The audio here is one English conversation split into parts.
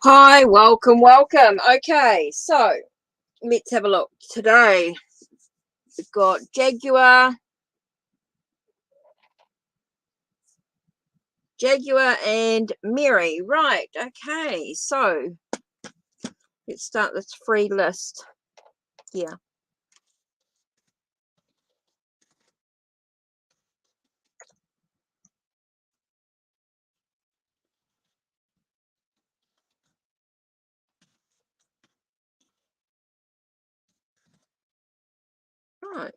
Hi, welcome. Okay, so let's have a look. Today we've got Jaguar and Mary. Right, okay, so let's start this free list here. Right.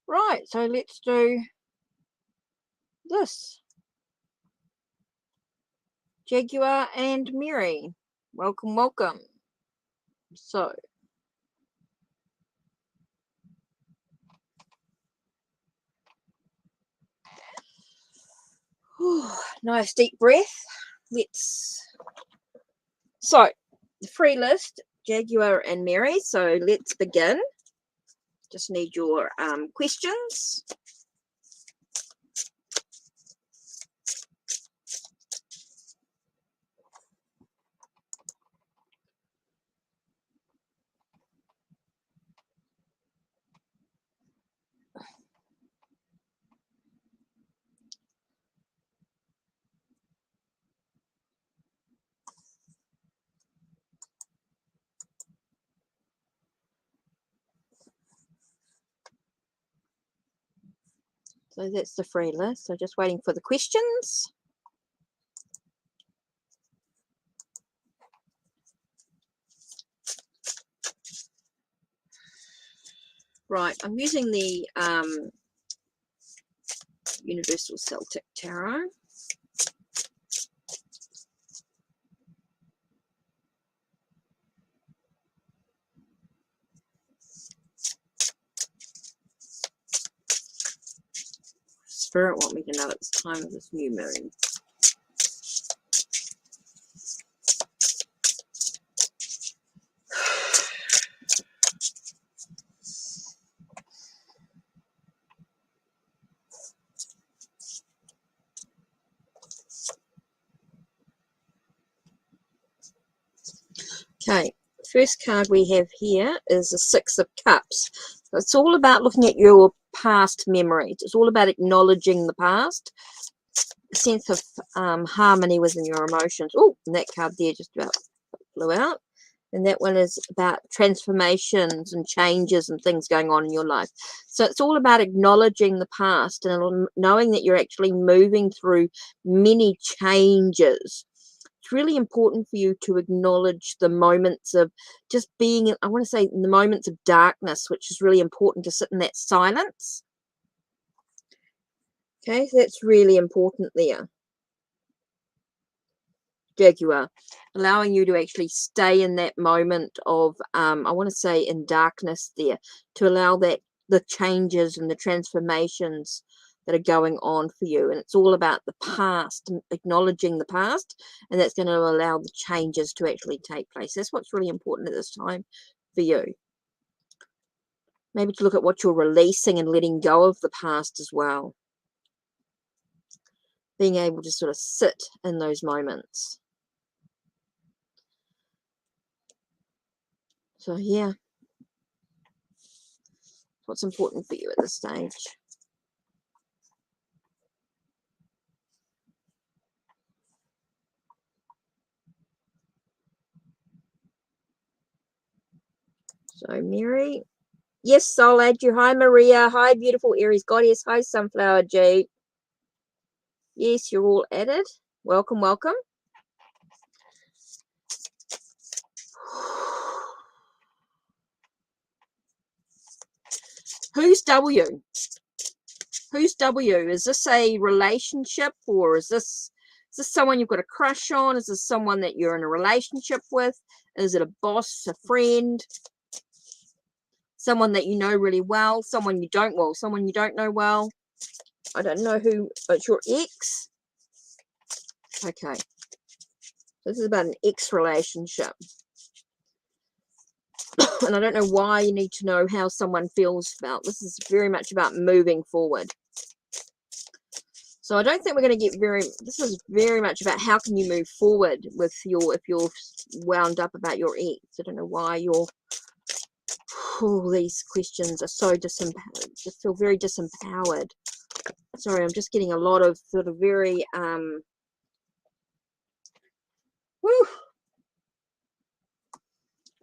Right, so let's do this. Jaguar and Mary. Welcome. So nice deep breath. So the free list, Jaguar and Mary. So let's begin. Just need your questions. So that's the free list. So just waiting for the questions. Right, I'm using the Universal Celtic Tarot. Spirit want me to know it's time of this new moon. Okay, first card we have here is the Six of Cups. So it's all about looking at your past memories. It's all about acknowledging the past, a sense of harmony within your emotions. Oh, and that card there just about blew out. And that one is about transformations and changes and things going on in your life. So it's all about acknowledging the past and knowing that you're actually moving through many changes. It's really important for you to acknowledge the moments of just being, I want to say, in the moments of darkness, which is really important to sit in that silence. Okay, so that's really important there. Jaguar, allowing you to actually stay in that moment of I want to say in darkness there, to allow that the changes and the transformations that are going on for you. And it's all about the past, acknowledging the past, and that's going to allow the changes to actually take place. That's what's really important at this time for you. Maybe to look at what you're releasing and letting go of the past as well, being able to sort of sit in those moments. So yeah, what's important for you at this stage? So Mary, yes, I'll add you. Hi Maria, hi beautiful Aries goddess, hi Sunflower G. Yes, you're all added. Welcome. Who's W? Who's W? Is this a relationship, or is this someone you've got a crush on? Is this someone that you're in a relationship with? Is it a boss, a friend, someone that you know really well, someone you don't know well? I don't know who. It's your ex. Okay, this is about an ex relationship. And I don't know why you need to know how someone feels about this. Is very much about moving forward. So I don't think we're going to get this is very much about how can you move forward with if you're wound up about your ex. I don't know why these questions are so disempowered. Just feel very disempowered. Sorry, I'm just getting a lot of sort of very,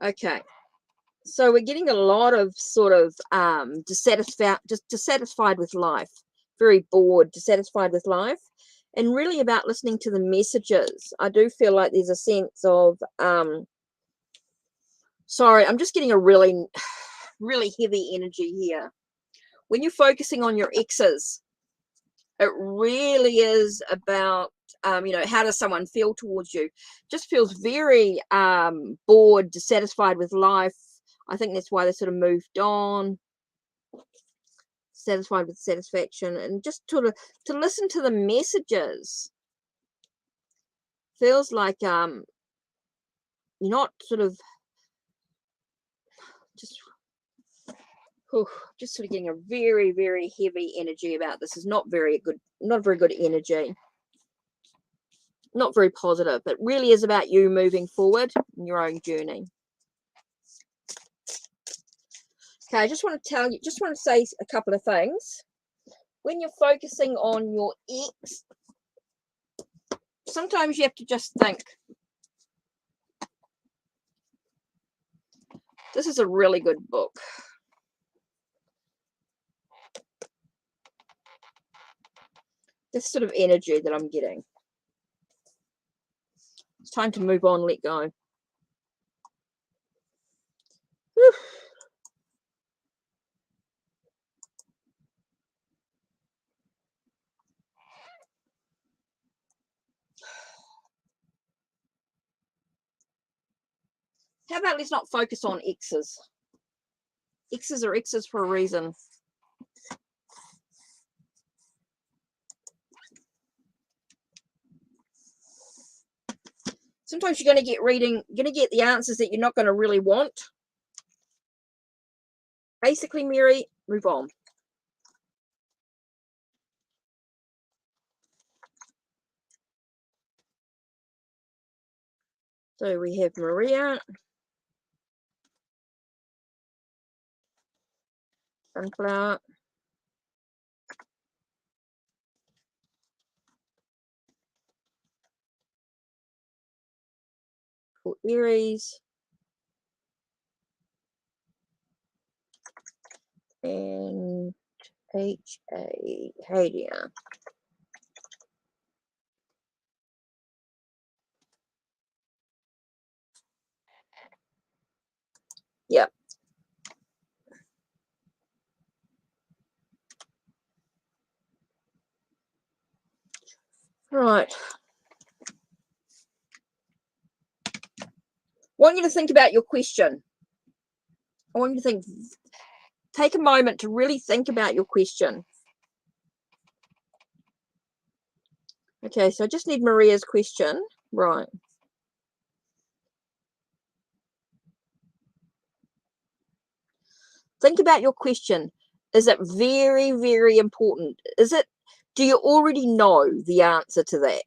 okay. So we're getting a lot of sort of dissatisfied with life, very bored, dissatisfied with life, and really about listening to the messages. I do feel like there's a sense of, sorry, I'm just getting a really, really heavy energy here. When you're focusing on your exes, it really is about, you know, how does someone feel towards you? Just feels very bored, dissatisfied with life. I think that's why they sort of moved on, satisfied with satisfaction, and just to listen to the messages feels like you're not sort of just just sort of getting a very, very heavy energy about this. Is not very good, not very good energy, not very positive. It really is about you moving forward in your own journey. Okay, I just want to say a couple of things. When you're focusing on your ex, sometimes you have to just think, this is a really good book. This sort of energy that I'm getting. It's time to move on, let go. Whew. How about let's not focus on exes? Exes are exes for a reason. Sometimes you're going to get the answers that you're not going to really want. Basically, Mary, move on. So we have Maria, Sunflower, for Aries, and Hadia. Yep. Right. I want you to think about your question. I want you to take a moment to really think about your question. Okay, so I just need Maria's question. Right. Think about your question. Is it very, very important? Do you already know the answer to that?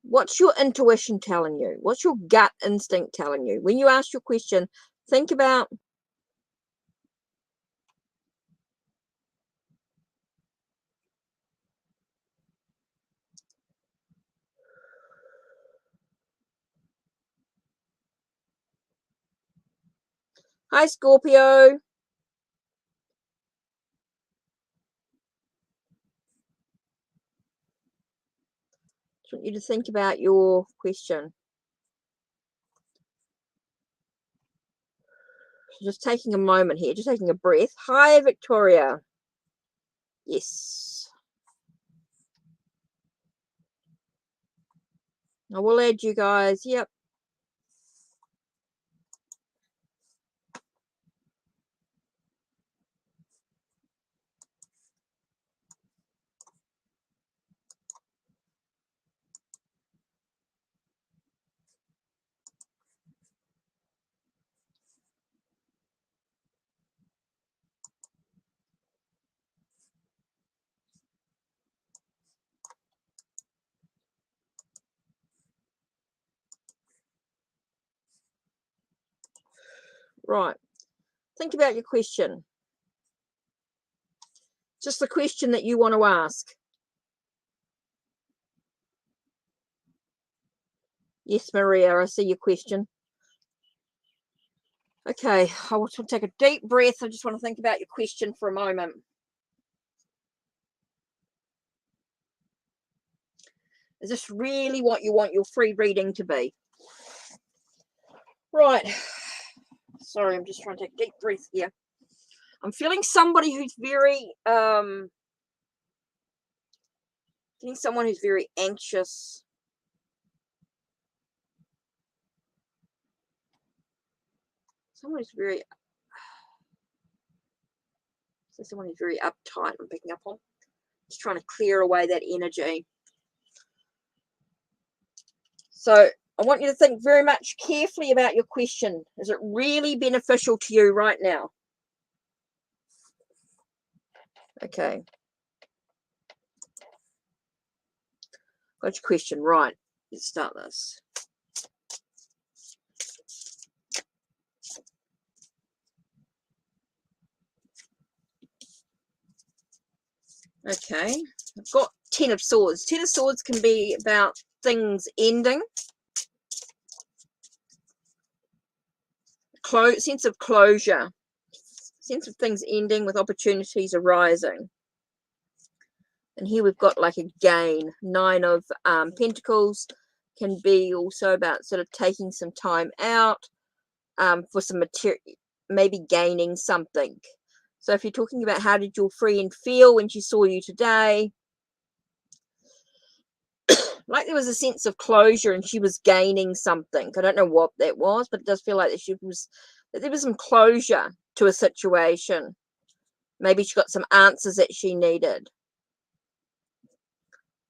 What's your intuition telling you? What's your gut instinct telling you? When you ask your question, think about, hi, Scorpio. I want you to think about your question. Just taking a moment here, just taking a breath. Hi, Victoria. Yes. I will add you guys. Yep. Right. Think about your question. Just the question that you want to ask. Yes, Maria, I see your question. Okay, I want to take a deep breath. I just want to think about your question for a moment. Is this really what you want your free reading to be? Right. Sorry, I'm just trying to take a deep breath here. I'm feeling somebody who's very, getting someone who's very anxious. Someone who's very uptight. I'm picking up on. Just trying to clear away that energy. So I want you to think very much carefully about your question. Is it really beneficial to you right now? Okay. Got your question right. Let's start this. Okay. I've got 10 of Swords. 10 of Swords can be about things ending. Sense of closure. Sense of things ending with opportunities arising. And here we've got like a gain. 9 of Pentacles can be also about sort of taking some time out for some material, maybe gaining something. So if you're talking about how did your friend feel when she saw you today, like there was a sense of closure and she was gaining something. I don't know what that was, but it does feel like that there was some closure to a situation. Maybe she got some answers that she needed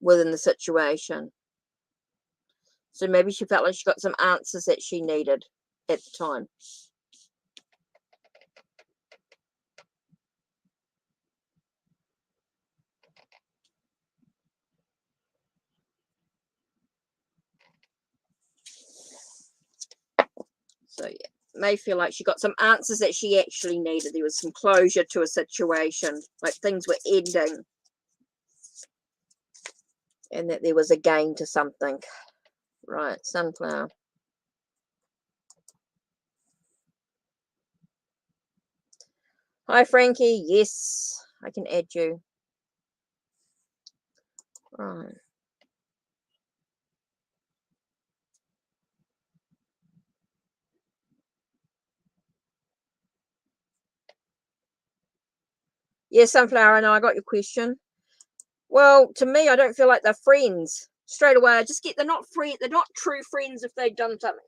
within the situation. So maybe she felt like she got some answers that she needed at the time. So yeah, may feel like she got some answers that she actually needed. There was some closure to a situation, like things were ending, and that there was a gain to something. Right, Sunflower. Hi, Frankie. Yes, I can add you. Right. Yeah, Sunflower, I know I got your question. Well, to me, I don't feel like they're friends. Straight away, I just get they're not true friends if they've done something.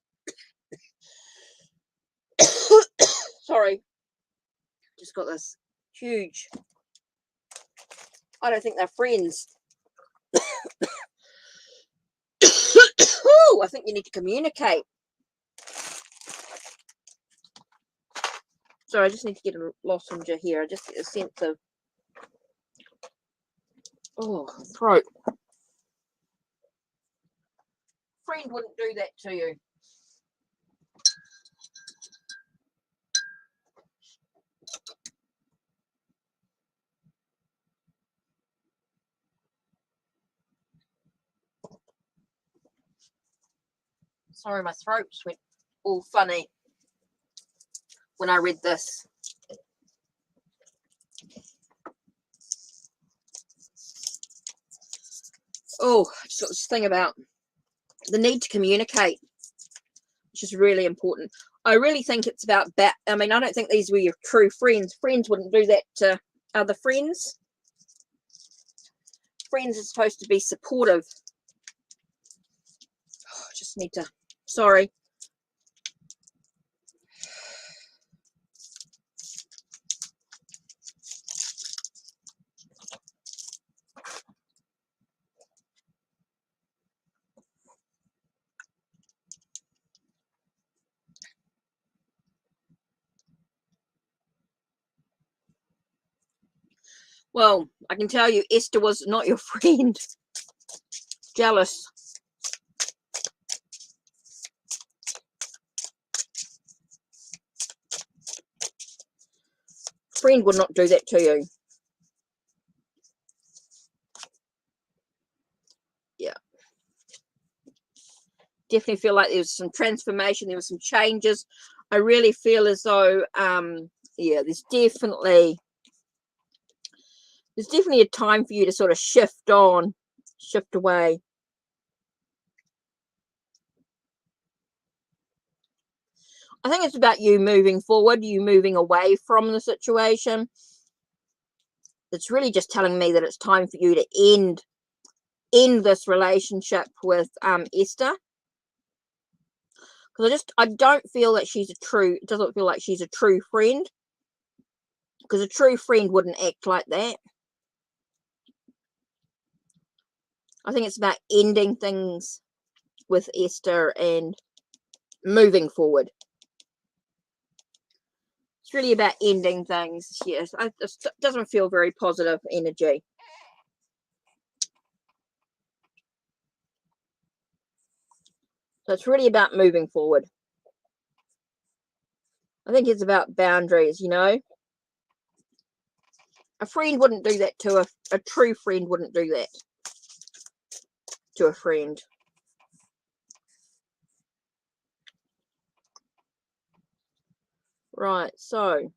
Sorry. Just got this huge. I don't think they're friends. Ooh, I think you need to communicate. Sorry, I just need to get a lozenge here. I just get a sense of throat. Friend wouldn't do that to you. Sorry, my throat just went all funny when I read this. Oh, I just got this thing about the need to communicate, which is really important. I really think it's about I mean, I don't think these were your true friends. Friends wouldn't do that to other friends. Friends are supposed to be supportive. Oh, I just need to, sorry. Well, I can tell you Esther was not your friend. Jealous. friend would not do that to you. Yeah. Definitely feel like there was some transformation. There was some changes. I really feel as though, yeah, there's definitely a time for you to sort of shift away. I think it's about you moving forward, you moving away from the situation. It's really just telling me that it's time for you to end this relationship with Esther. Because I don't feel that it doesn't feel like she's a true friend. Because a true friend wouldn't act like that. I think it's about ending things with Esther and moving forward. It's really about ending things. Yes, it doesn't feel very positive energy. So it's really about moving forward. I think it's about boundaries, you know. A friend wouldn't do that to a true friend wouldn't do that to a friend. Right, so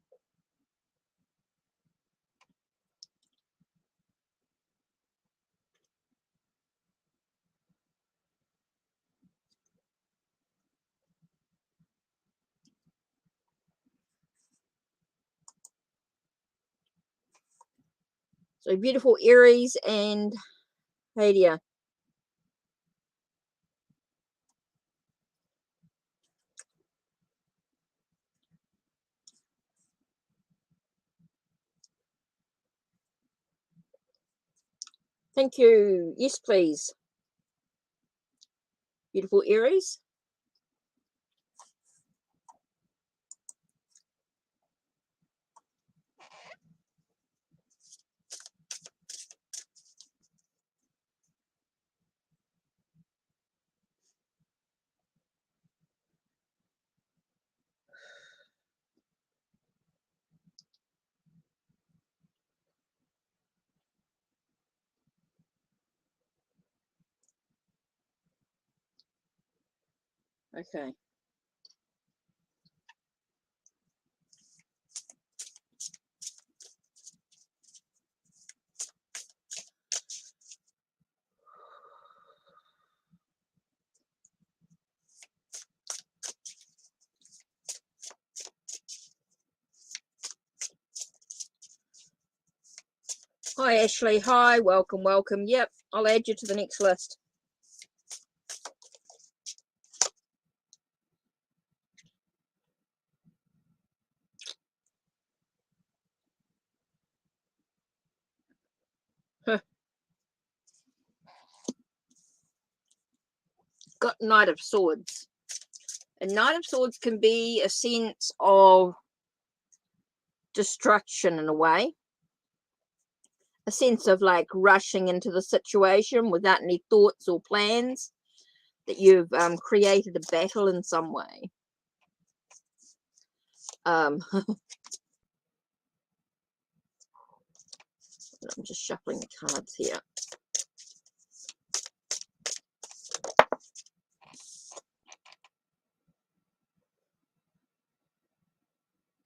beautiful Aries and Hadia. Thank you. Yes, please. Beautiful Aries. Okay. Hi, Ashley. Hi, welcome, welcome. Yep, I'll add you to the next list. Got Knight of Swords. A Knight of Swords can be a sense of destruction in a way. A sense of like rushing into the situation without any thoughts or plans, that you've created a battle in some way. I'm just shuffling the cards here.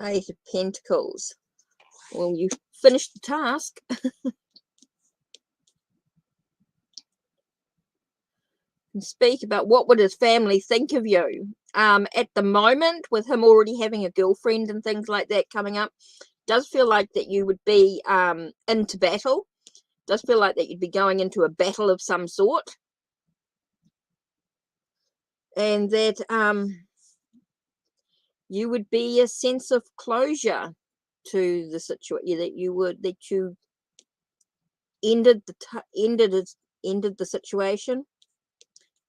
Eight of Pentacles. Well, you finished the task. And speak about what would his family think of you. At the moment, with him already having a girlfriend and things like that coming up, does feel like that you would be into battle. Does feel like that you'd be going into a battle of some sort. And that you would be a sense of closure to the situation, that you ended the situation,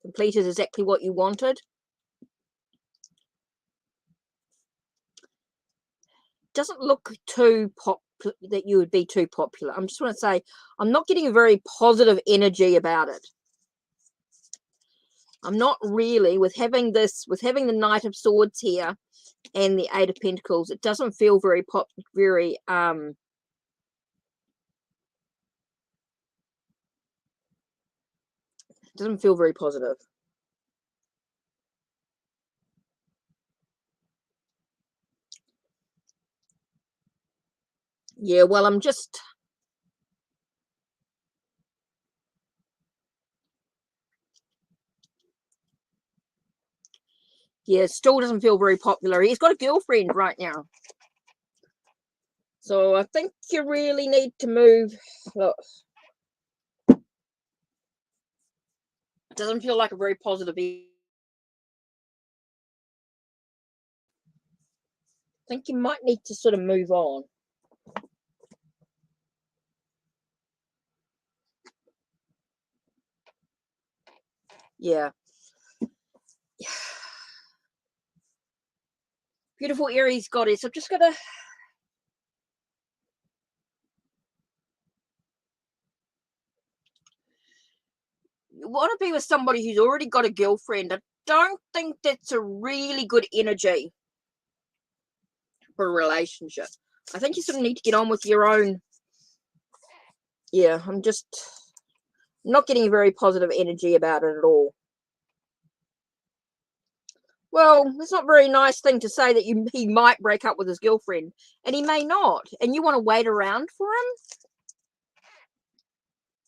completed exactly what you wanted. Doesn't look that you would be too popular. I'm just want to say I'm not getting a very positive energy about it. I'm not really, with having the Knight of Swords here. and the Eight of Pentacles. It doesn't feel very doesn't feel very positive. Yeah, well, I'm just... Yeah, still doesn't feel very popular. He's got a girlfriend right now. So I think you really need to move. Look, it doesn't feel like a very positive... I think you might need to sort of move on. Yeah. Beautiful Aries goddess. I'm just going to... You want to be with somebody who's already got a girlfriend. I don't think that's a really good energy for a relationship. I think you sort of need to get on with your own... Yeah, I'm just not getting a very positive energy about it at all. Well, it's not a very nice thing to say that he might break up with his girlfriend, and he may not, and you want to wait around for him?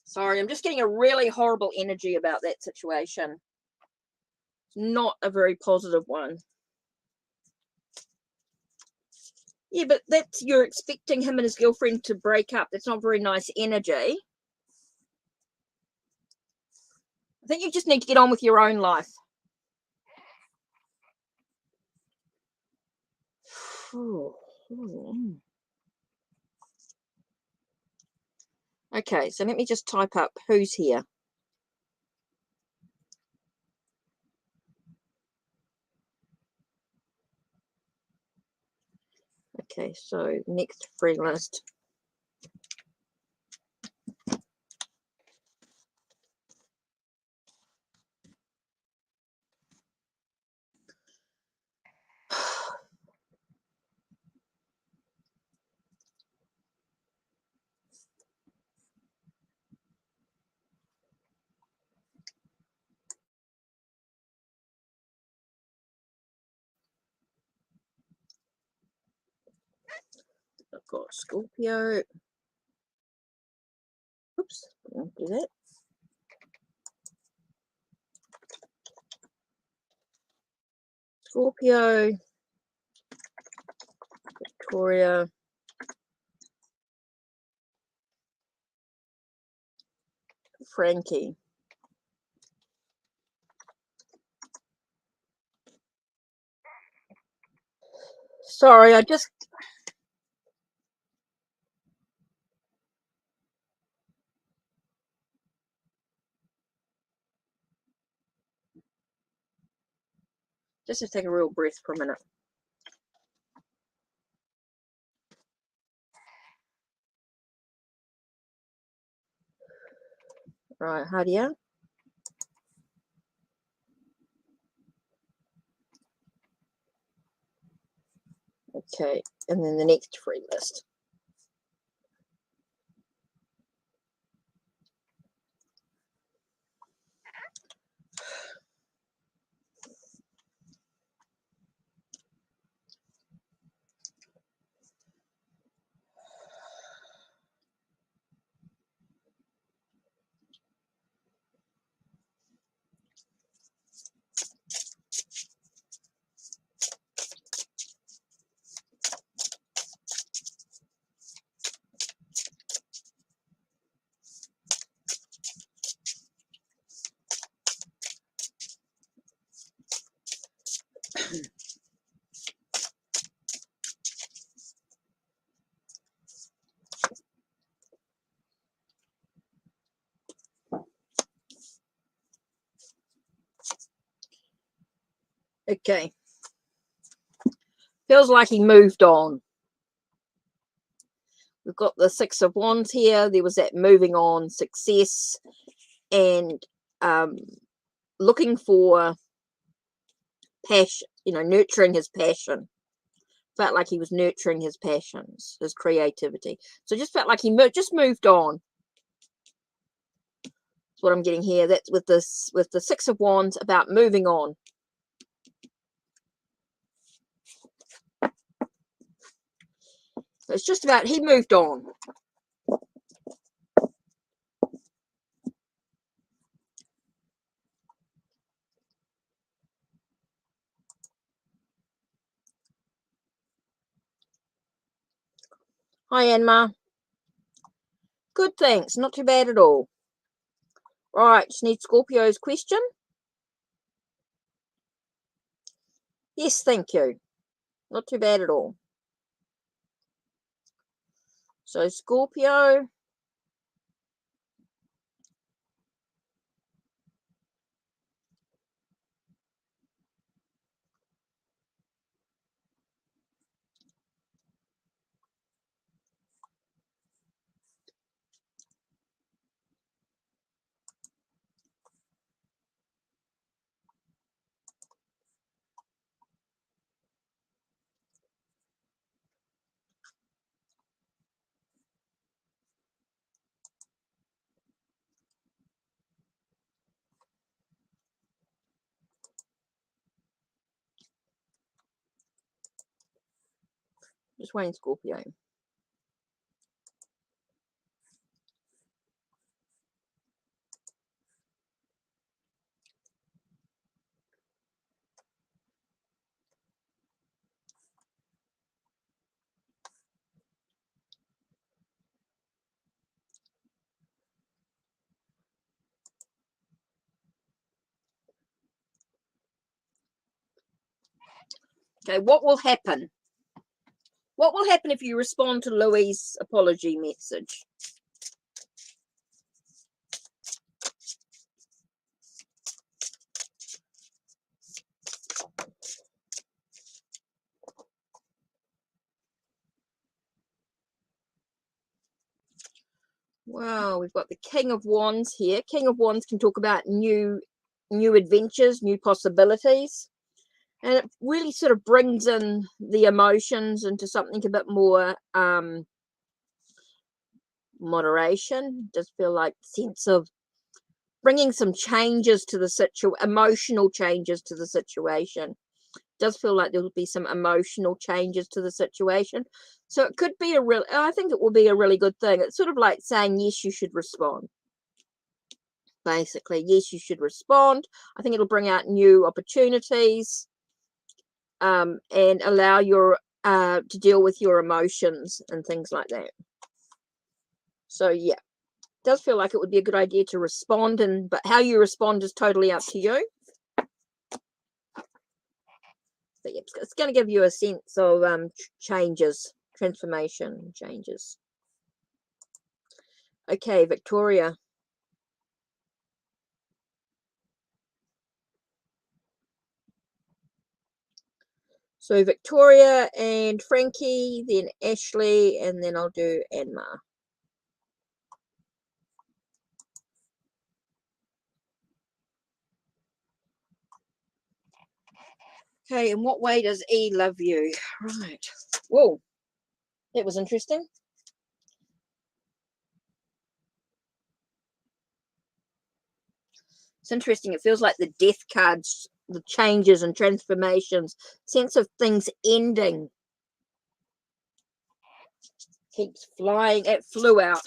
Sorry, I'm just getting a really horrible energy about that situation. Not a very positive one. Yeah, but you're expecting him and his girlfriend to break up. That's not very nice energy. I think you just need to get on with your own life. Okay, so let me just type up who's here. Okay, so next friend list. I've got Scorpio. Oops, don't do that. Scorpio, Victoria, Frankie. Sorry, I just have to take a real breath for a minute. Right, Hadia. Okay, and then the next free list. Okay. Feels like he moved on. We've got the Six of Wands here. There was that moving on, success, and looking for passion, nurturing his passion. Felt like he was nurturing his passions, his creativity. So just felt like he just moved on. That's what I'm getting here. That's with this, with the Six of Wands, about moving on. It's just about he moved on. Hi, Anma. Good, thanks. Not too bad at all. Right, just need Scorpio's question. Yes, thank you. Not too bad at all. So, Scorpio. Just waiting, Scorpio. Okay, what will happen? What will happen if you respond to Louis' apology message? Wow, we've got the King of Wands here. King of Wands can talk about new adventures, new possibilities. And it really sort of brings in the emotions into something a bit more moderation. Does feel like sense of bringing some changes to the emotional changes to the situation. Does feel like there will be some emotional changes to the situation. So it could be I think it will be a really good thing. It's sort of like saying, yes, you should respond. Basically, yes, you should respond. I think it'll bring out new opportunities and allow your to deal with your emotions and things like that. So yeah, does feel like it would be a good idea to respond, but how you respond is totally up to you. But yeah, it's going to give you a sense of changes, transformation, changes. Okay, Victoria. So Victoria and Frankie, then Ashley, and then I'll do Anma. Okay, in what way does E love you? Right. Whoa, that was interesting. It's interesting. It feels like the death cards, the changes and transformations, sense of things ending. Keeps flying. It flew out.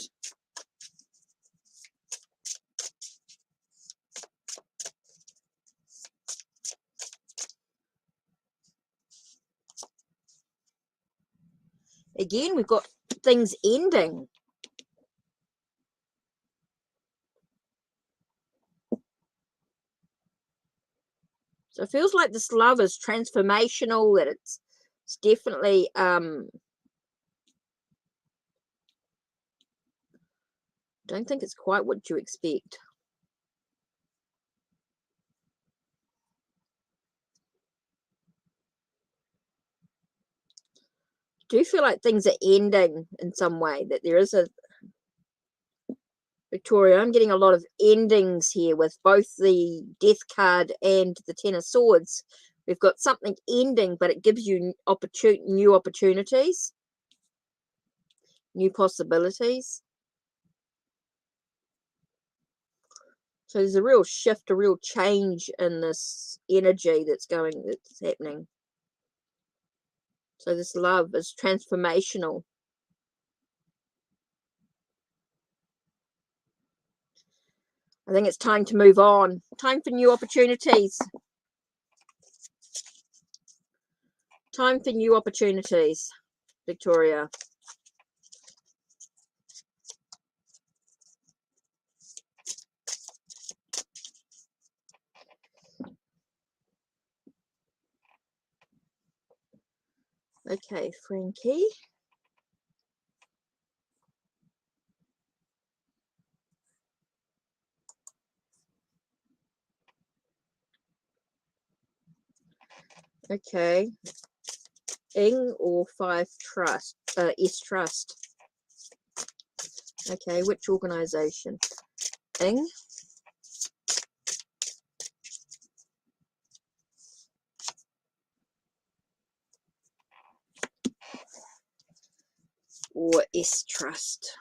Again, we've got things ending. So it feels like this love is transformational, that it's definitely don't think it's quite what you expect. Do feel like things are ending in some way, that there is a Victoria, I'm getting a lot of endings here with both the Death card and the Ten of Swords, We've got something ending, but it gives you new opportunities, new possibilities. So there's a real shift, a real change in this energy that's happening. So this love is transformational. I think it's time to move on. Time for new opportunities. Time for new opportunities, Victoria. Okay, Frankie. Okay. Ing or 5 trust, S trust. Okay, which organization? Ing. Or S trust.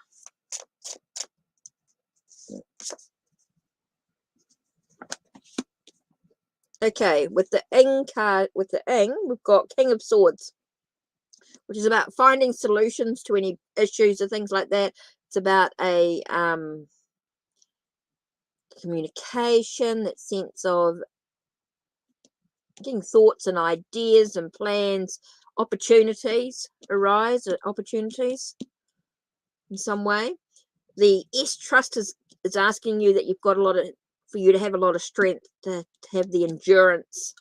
Okay, with the Ing card, with the Ing, we've got King of Swords, which is about finding solutions to any issues or things like that. It's about a communication, that sense of getting thoughts and ideas and plans, opportunities arise, opportunities in some way. The S trust is asking you that you've got for you to have a lot of strength, to have the endurance.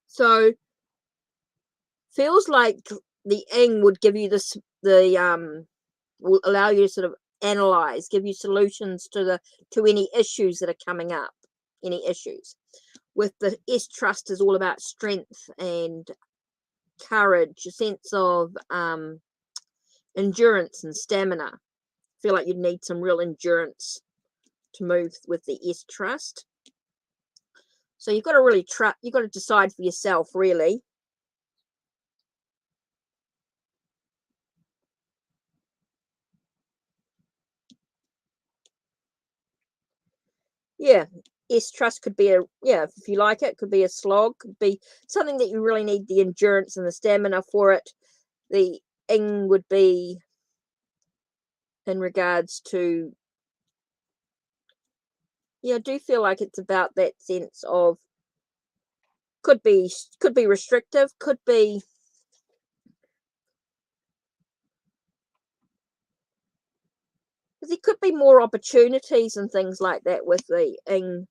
So feels like the Ing would give you this, will allow you to sort of analyze, give you solutions to any issues that are coming up, any issues. With the S trust is all about strength and courage, a sense of endurance and stamina. I feel like you'd need some real endurance to move with the S trust. So you've got to really you've got to decide for yourself, really. Yeah, S trust could be if you like it, could be a slog, could be something that you really need the endurance and the stamina for it. The Ing would be in regards to, I do feel like it's about that sense of, could be restrictive, could be, because there could be more opportunities and things like that with the Ing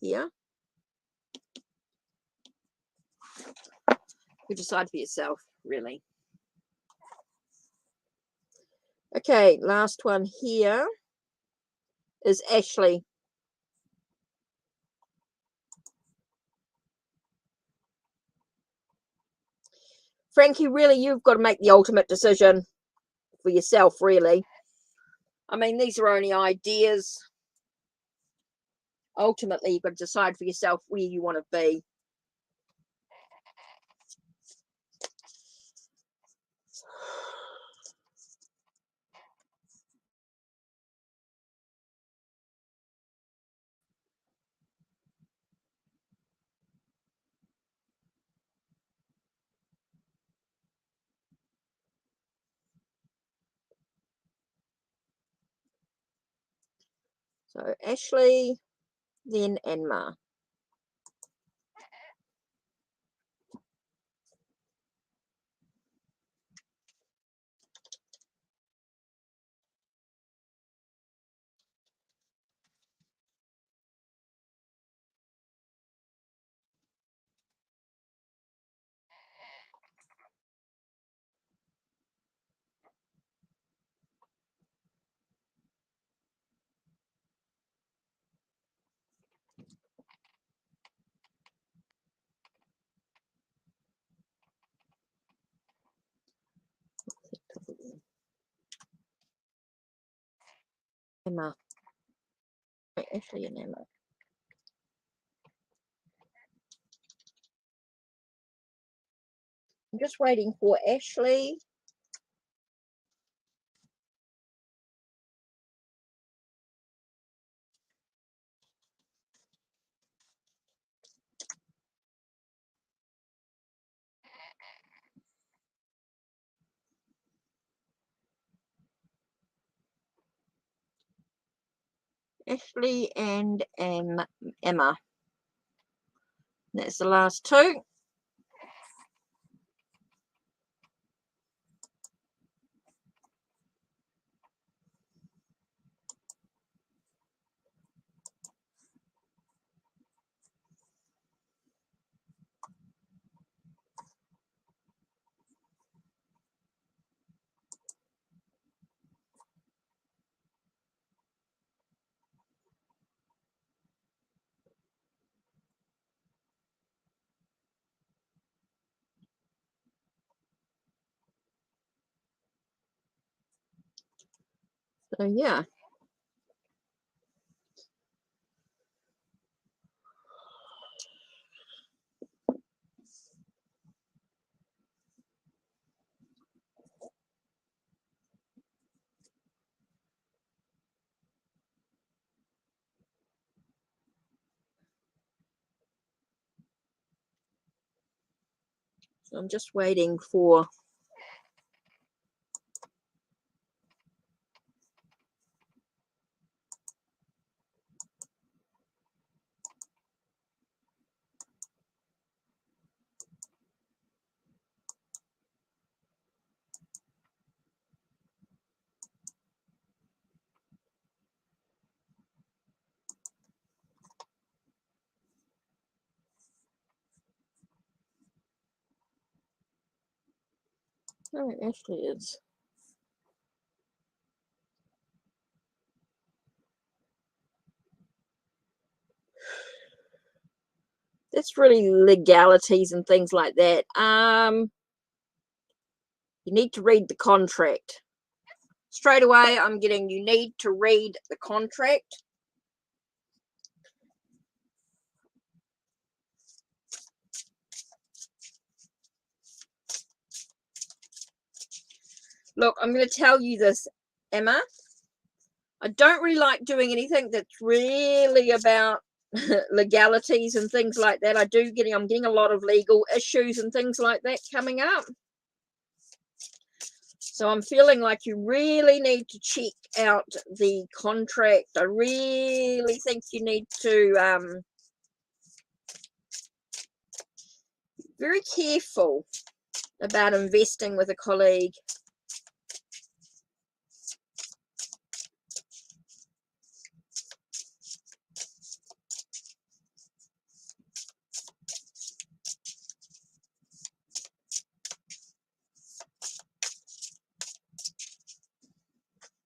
here. You decide for yourself, really. Okay, last one here is Ashley. Frankie, really, you've got to make the ultimate decision for yourself, really. I mean, these are only ideas. Ultimately, you've got to decide for yourself where you want to be. So Ashley, then Anma. Emma. Ashley and Emma. I'm just waiting for Ashley. Ashley and Emma. That's the last two. So yeah. So I'm just waiting for oh, Ashley is. That's really legalities and things like that. You need to read the contract. Straight away, I'm getting you need to read the contract. Look, I'm going to tell you this, Emma. I don't really like doing anything that's really about legalities and things like that. I'm getting a lot of legal issues and things like that coming up. So I'm feeling like you really need to check out the contract. I really think you need to be very careful about investing with a colleague.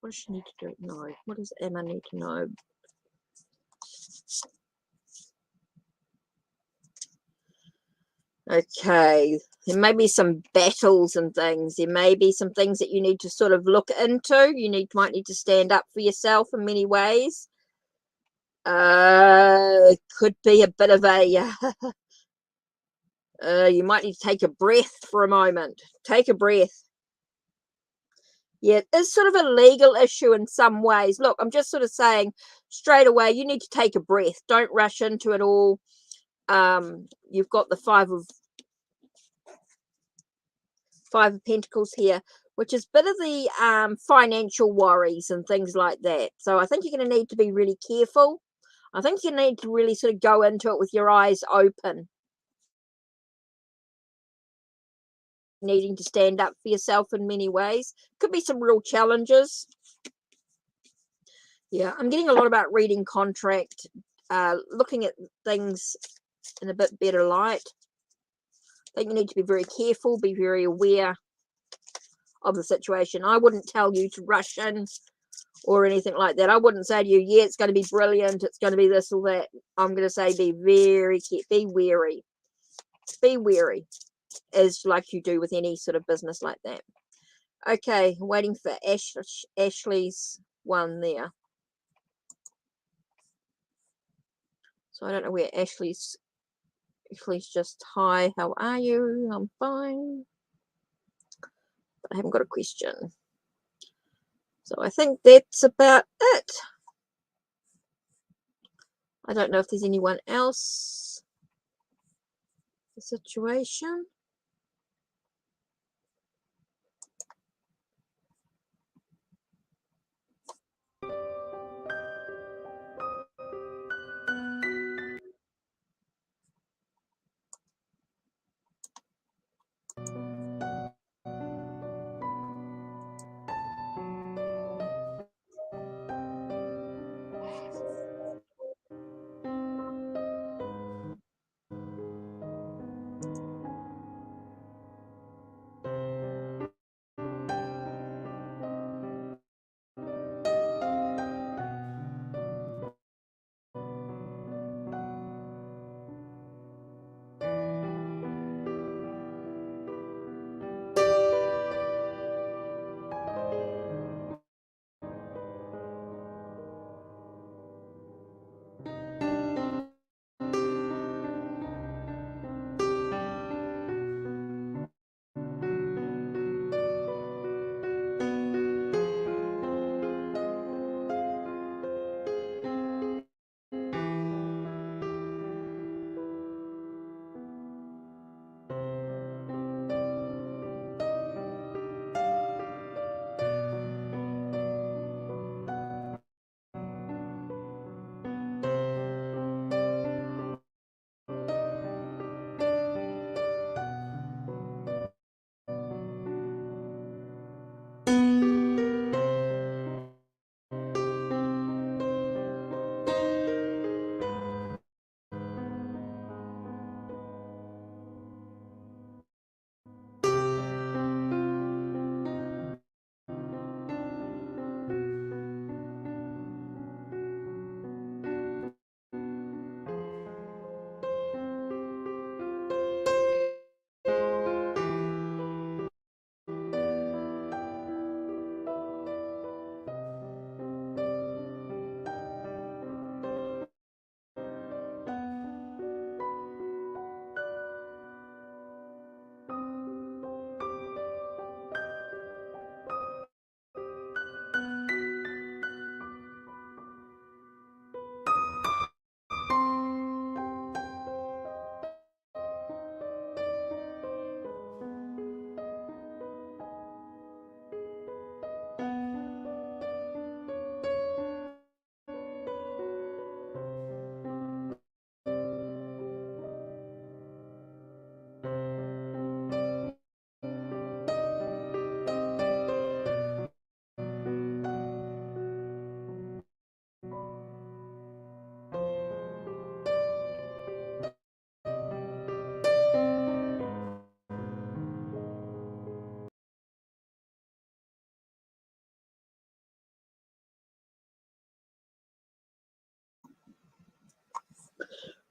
What does she need to know? What does Emma need to know? Okay, there may be some battles and things. There may be some things that you need to sort of look into. Might need to stand up for yourself in many ways. It could be a bit of a you might need to take a breath for a moment. Take a breath. Yeah, it's sort of a legal issue in some ways. Look, I'm just sort of saying straight away, you need to take a breath. Don't rush into it all. You've got the Five of Pentacles here, which is a bit of the financial worries and things like that. So I think you're going to need to be really careful. I think you need to really sort of go into it with your eyes open. Needing to stand up for yourself in many ways. Could be some real challenges. Yeah, I'm getting a lot about reading contract, looking at things in a bit better light. I think you need to be very careful, be very aware of the situation. I wouldn't tell you to rush in or anything like that. I wouldn't say to you, yeah, it's going to be brilliant, it's going to be this or that. I'm going to say be very careful, be wary. Be wary, as like you do with any sort of business like that. Okay, waiting for Ashley's one there. So I don't know where Ashley's just, hi, how are you? I'm fine. I haven't got a question. So I think that's about it. I don't know if there's anyone else. The situation.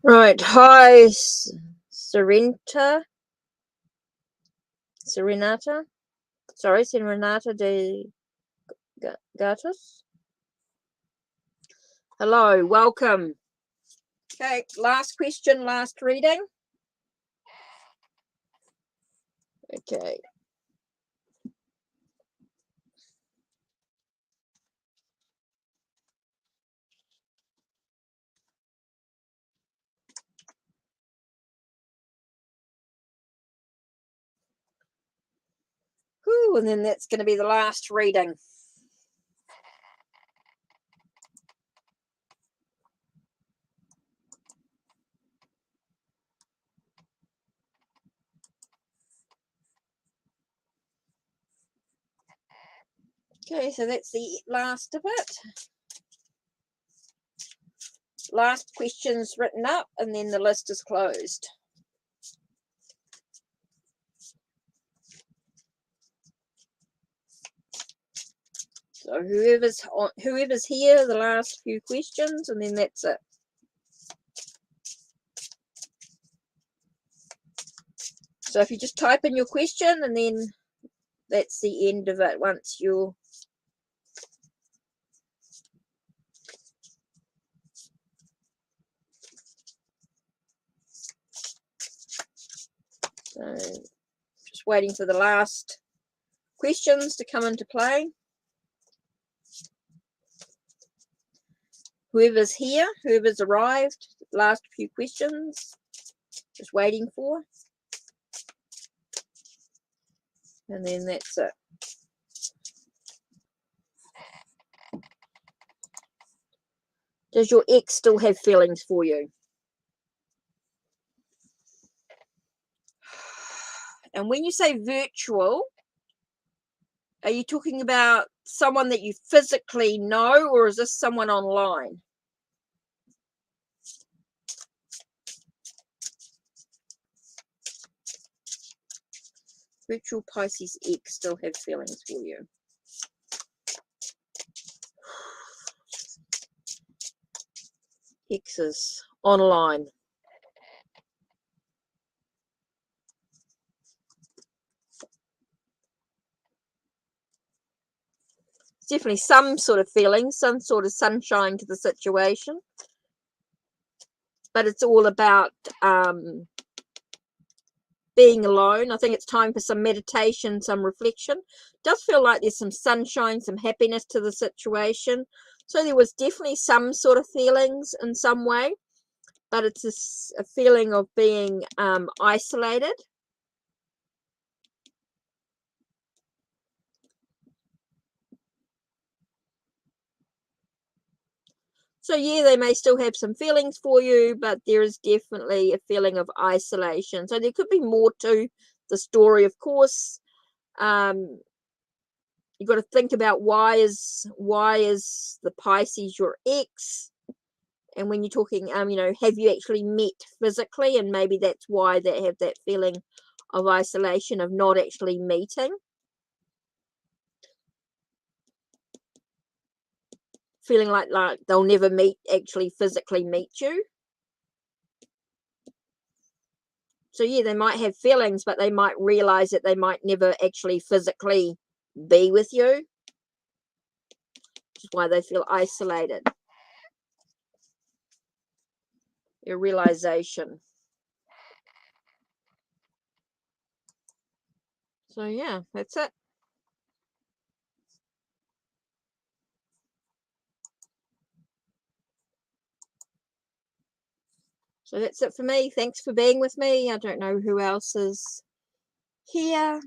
Right. Hi, Serenata. Sorry, Serenata de Gatos. Hello, welcome. Okay, last question, last reading. Okay. Whew, and then that's going to be the last reading. Okay, so that's the last of it. Last questions written up, and then the list is closed. So whoever's here, the last few questions, and then that's it. So if you just type in your question, and then that's the end of it. Once you're so just waiting for the last questions to come into play. Whoever's here, whoever's arrived, last few questions, just waiting for. And then that's it. Does your ex still have feelings for you? And when you say virtual, are you talking about someone that you physically know, or is this someone online? Virtual Pisces ex still have feelings for you. Exes online. Definitely some sort of feeling, some sort of sunshine to the situation. But it's all about being alone. I think it's time for some meditation, some reflection. Does feel like there's some sunshine, some happiness to the situation. So there was definitely some sort of feelings in some way, but it's a feeling of being isolated. So yeah, they may still have some feelings for you, but there is definitely a feeling of isolation. So there could be more to the story, of course. You've got to think about why is the Pisces your ex, and when you're talking, have you actually met physically, and maybe that's why they have that feeling of isolation, of not actually meeting. Feeling like they'll never actually physically meet you. So yeah, they might have feelings, but they might realize that they might never actually physically be with you, which is why they feel isolated. Your realization. So yeah, that's it. So that's it for me. Thanks for being with me. I don't know who else is here.